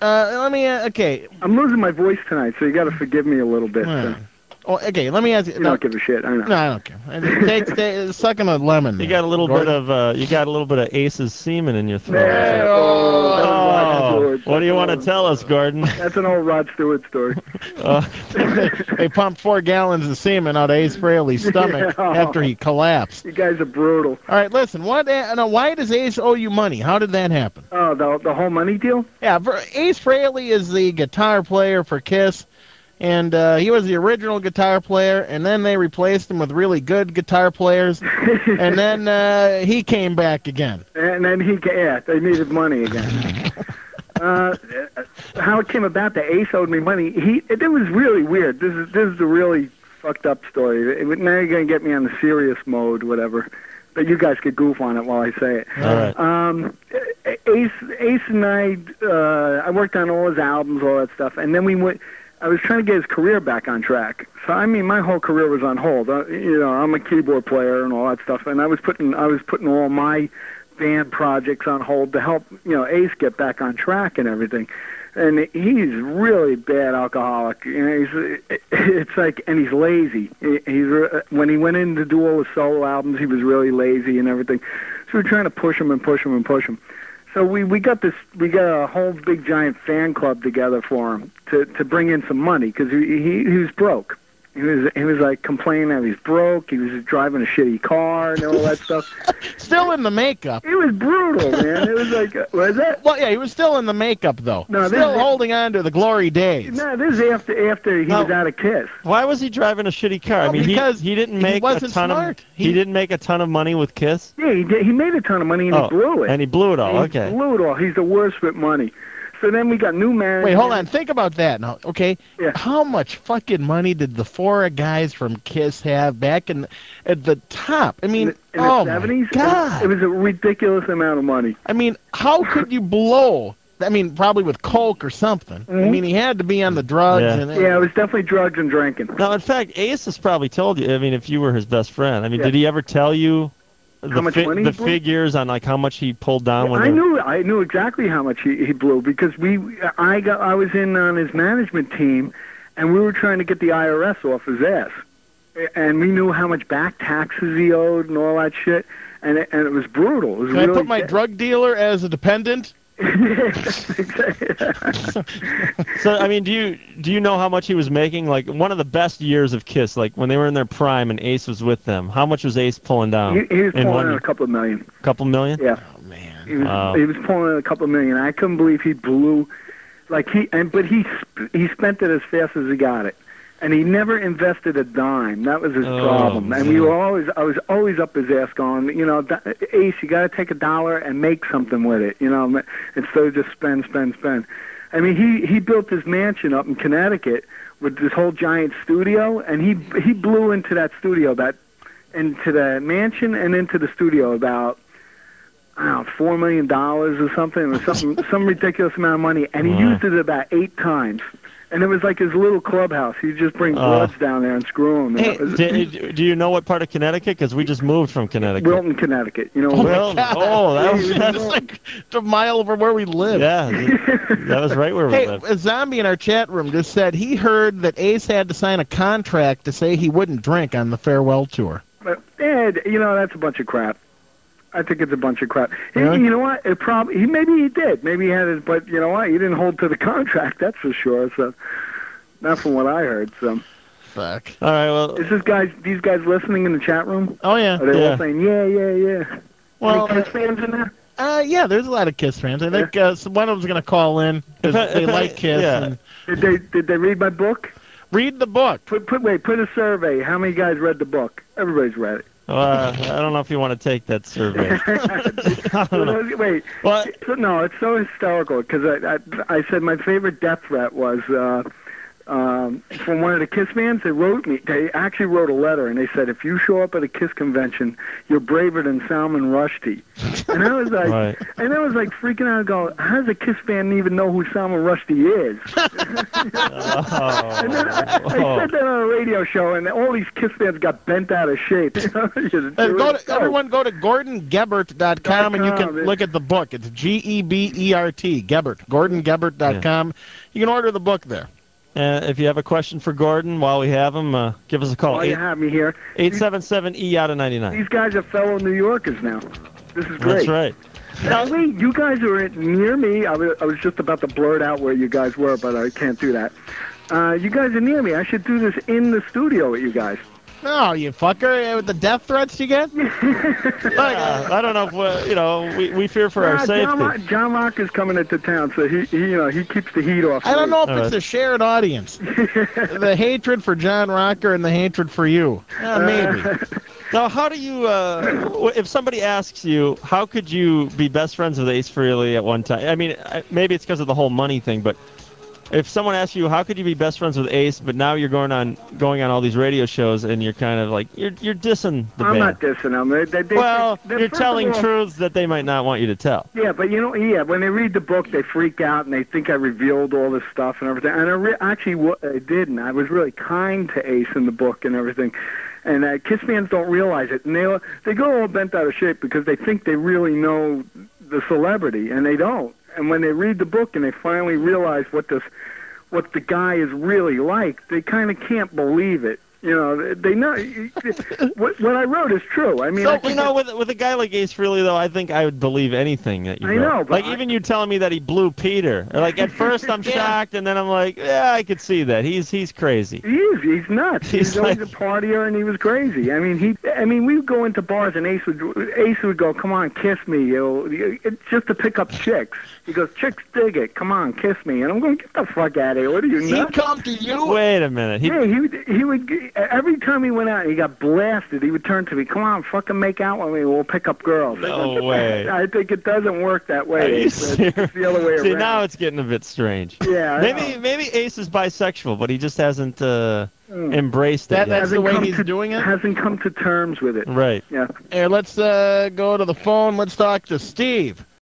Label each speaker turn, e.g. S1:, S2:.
S1: Okay.
S2: I'm losing my voice tonight, so you got to forgive me a little bit.
S1: Oh, okay, let me ask you.
S2: You don't give a shit. I know.
S1: No, I don't care. Take sucking a lemon.
S3: You got a little bit of Ace's semen in your throat. What do you want to tell us, Gordon?
S2: That's an old Rod Stewart story.
S1: They pumped 4 gallons of semen out of Ace Frehley's stomach after he collapsed.
S2: You guys are brutal.
S1: All right, listen. Why does Ace owe you money? How did that happen?
S2: Oh, the whole money deal?
S1: Yeah, Ace Frehley is the guitar player for Kiss. And he was the original guitar player, and then they replaced him with really good guitar players, and then he came back again.
S2: And then they needed money again. How it came about that Ace owed me money, it was really weird. This is a really fucked up story. Now you're going to get me on the serious mode, whatever. But you guys could goof on it while I say it.
S3: All right.
S2: Ace and I worked on all his albums, all that stuff, and then I was trying to get his career back on track. So I mean, my whole career was on hold. I'm a keyboard player and all that stuff, and I was putting all my band projects on hold to help Ace get back on track and everything. And he's really bad alcoholic. It's like, and he's lazy. When he went in to do all the solo albums, he was really lazy and everything. So we're trying to push him and push him and push him. So we got a whole big giant fan club together for him to bring in some money because he was broke. He was like complaining that he's broke. He was driving a shitty car and all that stuff.
S1: Still in the makeup.
S2: It was brutal, man. It was like, was that?
S1: Well, yeah, he was still in the makeup though.
S2: No,
S1: still holding on to the glory days.
S2: No, this is after he was out of Kiss.
S3: Why was he driving a shitty car? I mean,
S1: because
S3: he didn't make a ton
S1: smart.
S3: of. He didn't make a ton of money with Kiss.
S2: Yeah, he did. He made a ton of money and he blew it.
S3: And he blew it all. Okay.
S2: He blew it all. He's the worst with money. So then we got new management.
S1: Wait, hold on. Think about that now, okay?
S2: Yeah.
S1: How much fucking money did the 4 guys from Kiss have back at the top? I mean,
S2: in the 70s?
S1: My God.
S2: It was a ridiculous amount of money.
S1: I mean, how could you blow? I mean, probably with coke or something.
S2: Mm-hmm.
S1: I mean, he had to be on the drugs.
S2: Yeah, it was definitely drugs and drinking.
S3: Now, in fact, Ace has probably told you, I mean, if you were his best friend, I mean, did he ever tell you the figures on like how much he pulled down?
S2: I knew exactly how much he blew because I was in on his management team, and we were trying to get the IRS off his ass, and we knew how much back taxes he owed and all that shit, and it was brutal. It was
S1: Can I put my drug dealer as a dependent?
S3: So I mean, do you know how much he was making? Like one of the best years of Kiss, like when they were in their prime and Ace was with them. How much was Ace pulling down?
S2: He was pulling in a couple of million.
S3: Couple million?
S2: Yeah.
S1: Oh man.
S2: He was pulling in a couple of million. I couldn't believe he blew, but he spent it as fast as he got it. And he never invested a dime. That was his problem. And I was always up his ass going, Ace, you got to take $1 and make something with it, instead of just spend. I mean, he built his mansion up in Connecticut with this whole giant studio, and he blew into that studio, into the mansion and into the studio about, I don't know, $4 million or something, some ridiculous amount of money, and he used it about 8 times. And it was like his little clubhouse. He'd just bring bloods down there and screw them.
S3: Hey, do you know what part of Connecticut? Because we just moved from Connecticut.
S2: Wilton, Connecticut.
S3: Wilton. That was
S1: like a mile over where we live.
S3: Yeah, that was right where we lived.
S1: A zombie in our chat room just said he heard that Ace had to sign a contract to say he wouldn't drink on the farewell tour.
S2: But, that's a bunch of crap. I think it's a bunch of crap. Really? You know what? Maybe he did. Maybe he had it, but you know what? He didn't hold to the contract. That's for sure. So, not from what I heard. So,
S1: fuck.
S2: All right. Well, is these guys listening in the chat room?
S1: Oh yeah.
S2: Are they all saying yeah?
S1: Well,
S2: any Kiss fans in there?
S1: Yeah, there's a lot of Kiss fans. I think one of them's gonna call in because they like Kiss.
S3: Yeah.
S1: And
S2: Did they read my book?
S1: Read the book.
S2: Put a survey. How many guys read the book? Everybody's read it.
S3: I don't know if you want to take that survey.
S2: Wait.
S3: What?
S2: No, it's so hysterical because I said my favorite death threat was from one of the Kiss fans. They actually wrote a letter and they said, if you show up at a Kiss convention, you're braver than Salman Rushdie. And I was like,
S3: Right.
S2: and I was like freaking out. Go, how does a Kiss fan even know who Salman Rushdie is? And then I said that on a radio show, and all these Kiss fans got bent out of shape.
S1: Everyone go to GordonGebert.com and you can look at the book. It's Gebert, Gebert, GordonGebert.com. You can order the book there.
S3: If you have a question for Gordon while we have him, give us a call.
S2: While you have me here.
S3: 877-E out of 99.
S2: These guys are fellow New Yorkers now. This is great.
S3: That's right.
S2: Now, wait, you guys are near me. I was just about to blurt out where you guys were, but I can't do that. You guys are near me. I should do this in the studio with you guys.
S1: No, you fucker. With the death threats you get?
S3: I don't know if we fear for our safety.
S2: John Rock is coming into town, so he keeps the heat off.
S1: I don't know if it's a shared audience. The hatred for John Rocker and the hatred for you. Maybe.
S3: Now, how do you, if somebody asks you, how could you be best friends with Ace Frehley at one time? I mean, maybe it's because of the whole money thing, but if someone asks you, how could you be best friends with Ace, but now you're going on all these radio shows and you're kind of like, you're dissing the band. I'm
S2: not dissing them.
S3: You're telling truths that they might not want you to tell.
S2: Yeah, but when they read the book, they freak out and they think I revealed all this stuff and everything. And I didn't. I was really kind to Ace in the book and everything. And Kiss fans don't realize it. And they go all bent out of shape because they think they really know the celebrity, and they don't. And when they read the book and they finally realize what the guy is really like, they kind of can't believe it. They know what I wrote is true. I mean,
S3: with a guy like Ace Frehley, though, I think I would believe anything that you wrote.
S2: I know, but
S3: even you telling me that he blew Peter. Like at first, I'm shocked, and then I'm like, yeah, I could see that. He's crazy.
S2: He's nuts. He's always a partier, and he was crazy. I mean, we would go into bars, and Ace would go, "Come on, kiss me," it's just to pick up chicks. He goes, "Chicks dig it. Come on, kiss me." And I'm going, "Get the fuck out of here! What are you nuts?"
S1: He'd come to you.
S3: Wait a minute.
S2: He would. Every time he went out and he got blasted, he would turn to me, "Come on, fucking make out with me. We'll pick up girls."
S3: No way.
S2: I think it doesn't work that way. It's the other way around.
S3: See, now it's getting a bit strange.
S2: Yeah.
S3: Maybe Ace is bisexual, but he just hasn't embraced it.
S1: That's the way he's doing it?
S2: Hasn't come to terms with it.
S3: Right.
S2: Yeah.
S1: Here, let's go to the phone. Let's talk to Steve.